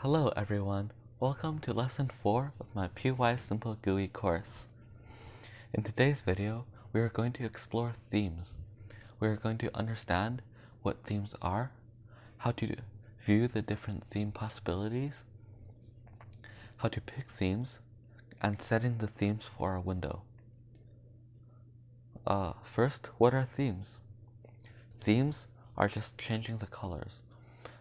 Hello everyone, welcome to lesson 4 of my PySimpleGUI course. In today's video, we are going to explore themes. We are going to understand what themes are, how to view the different theme possibilities, how to pick themes, and setting the themes for our window. First, what are themes? Themes are just changing the colors.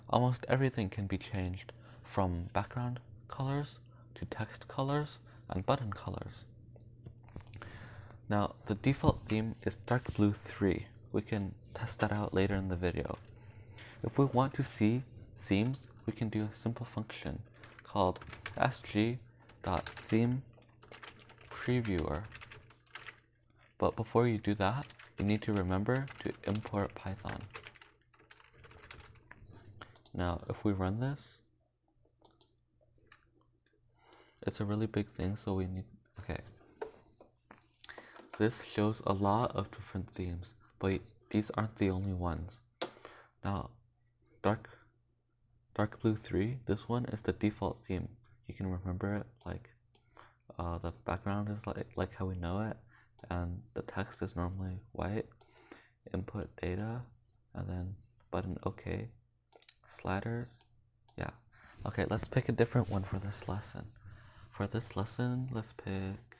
Almost everything can be changed, from background colors to text colors and button colors. Now, the default theme is dark blue 3. We can test that out later in the video. If we want to see themes, we can do a simple function called sg.themePreviewer. But before you do that, you need to remember to import Python. Now, if we run this, it's a really big thing, so we need, okay. This shows a lot of different themes, but these aren't the only ones. Now, dark blue 3, this one is the default theme. You can remember it like the background is like how we know it, and the text is normally white, input data, and then button OK, sliders, yeah. Okay, let's pick a different one for this lesson. For this lesson, let's pick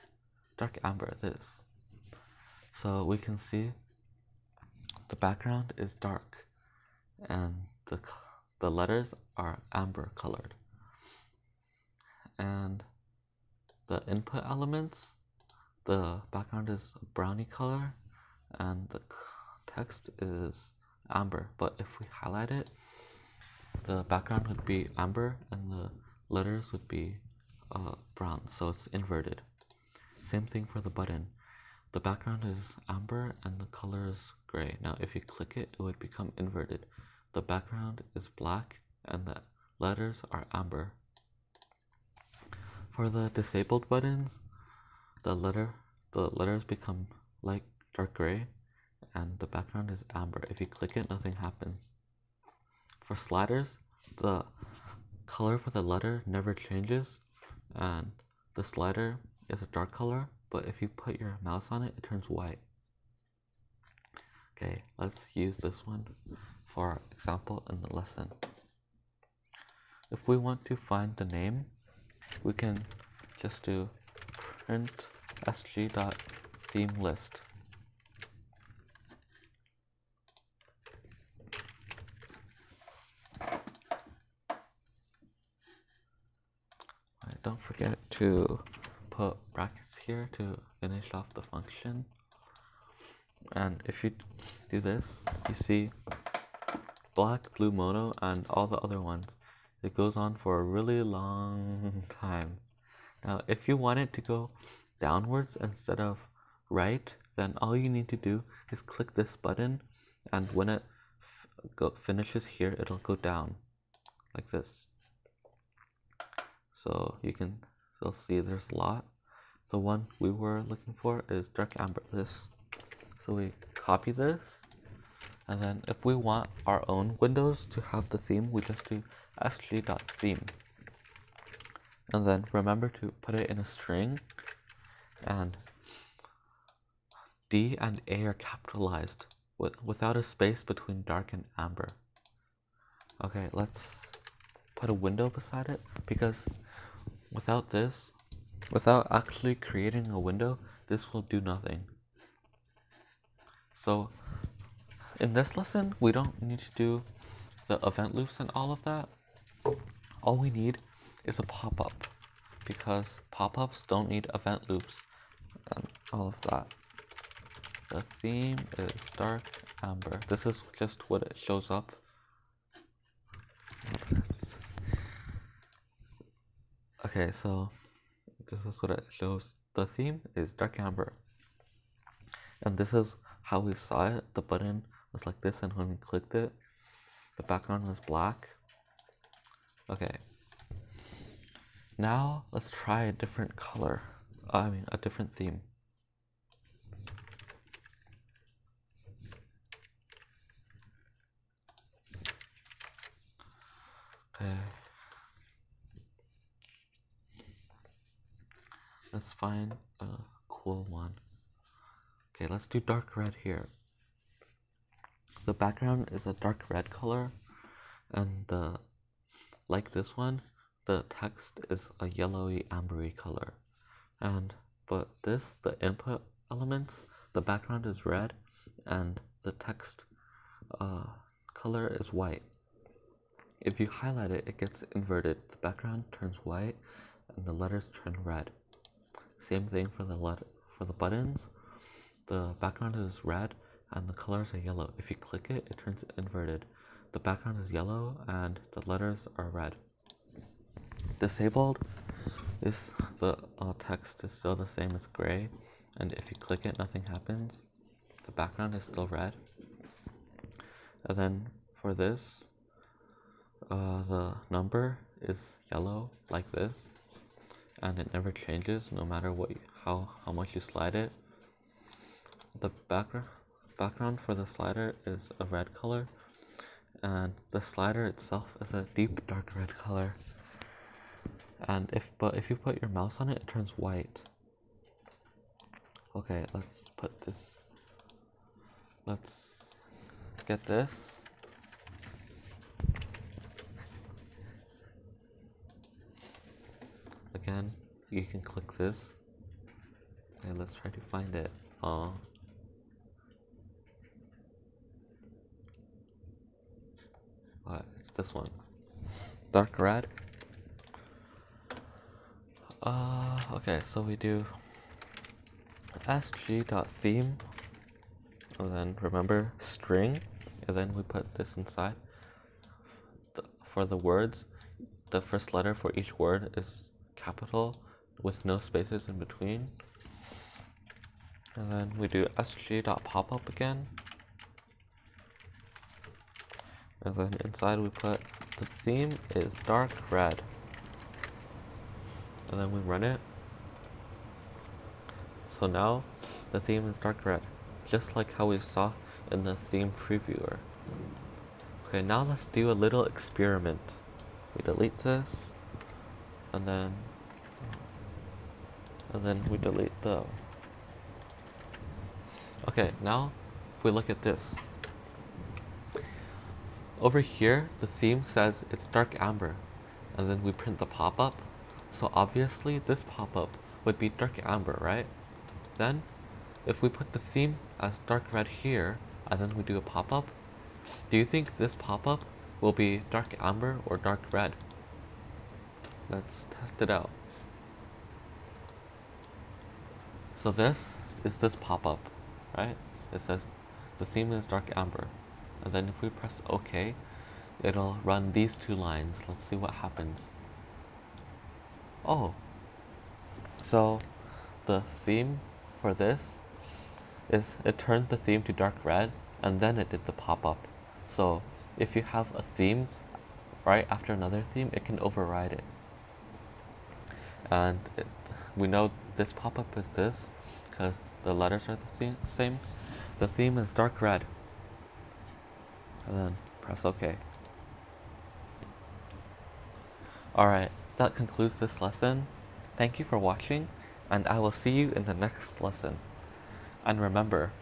dark amber, this. So we can see the background is dark and the letters are amber colored. And the input elements, the background is brownie color and the text is amber. But if we highlight it, the background would be amber and the letters would be brown, so it's inverted. Same thing for the button. The background is amber and the color is gray. Now if you click it, it would become inverted. The background is black and the letters are amber. For the disabled buttons, the letters become light dark gray and the background is amber. If you click it, nothing happens. For sliders, the color for the letter never changes and the slider is a dark color, but if you put your mouse on it, it turns white. Okay, let's use this one for our example in the lesson. If we want to find the name, we can just do print sg.themeList. Don't forget to put brackets here to finish off the function. And if you do this, you see black, blue mono, and all the other ones. It goes on for a really long time. Now, if you want it to go downwards instead of right, then all you need to do is click this button, and when it finishes here, it'll go down like this. So you'll see there's a lot. The one we were looking for is dark amber, this. So we copy this, and then if we want our own windows to have the theme, we just do sg.theme. And then remember to put it in a string, and D and A are capitalized without a space between dark and amber. Okay, let's put a window beside it, because without actually creating a window, this will do nothing. So in this lesson, we don't need to do the event loops and all of that. All we need is a pop-up, because pop-ups don't need event loops and all of that. The theme is dark amber. This is just what it shows up. Okay, so this is what it shows. The theme is dark amber. And this is how we saw it. The button was like this, and when we clicked it, the background was black. Okay. Now let's try a different color. A different theme. Okay. let's find a cool one. Okay, let's do dark red here. The background is a dark red color, and like this one, the text is a yellowy ambery color. But the input elements, the background is red, and the text color is white. If you highlight it, it gets inverted. The background turns white, and the letters turn red. Same thing for the buttons. The background is red, and the colors are yellow. If you click it, it turns inverted. The background is yellow, and the letters are red. Disabled is the text is still the same as gray, and if you click it, nothing happens. The background is still red. And then for this, the number is yellow like this, and it never changes no matter how much you slide it. The background for the slider is a red color, and the slider itself is a deep dark red color. And if you put your mouse on it, it turns white. Okay, let's get this. Again, you can click this. Okay, let's try to find it. It's this one. Dark red. Okay, so we do sg.theme, and then remember string, and then we put this inside. For the words, the first letter for each word is capital with no spaces in between. And then we do sg.popup again. And then inside we put the theme is dark red. And then we run it. So now the theme is dark red, just like how we saw in the theme previewer. Okay, now let's do a little experiment. We delete this, and then we delete the. Okay, now if we look at this, over here the theme says it's dark amber, and then we print the pop-up. So obviously this pop-up would be dark amber, right? Then if we put the theme as dark red here, and then we do a pop-up, do you think this pop-up will be dark amber or dark red? Let's test it out. So this is this pop-up, right? It says the theme is dark amber. And then if we press OK, it'll run these two lines. Let's see what happens. Oh, so the theme for this is it turned the theme to dark red, and then it did the pop-up. So if you have a theme right after another theme, it can override it. And we know this pop-up is this because the letters are the same. The theme is dark red. And then press OK. Alright, that concludes this lesson. Thank you for watching, and I will see you in the next lesson. And remember,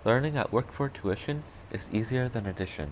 learning at Work for Tuition is easier than addition.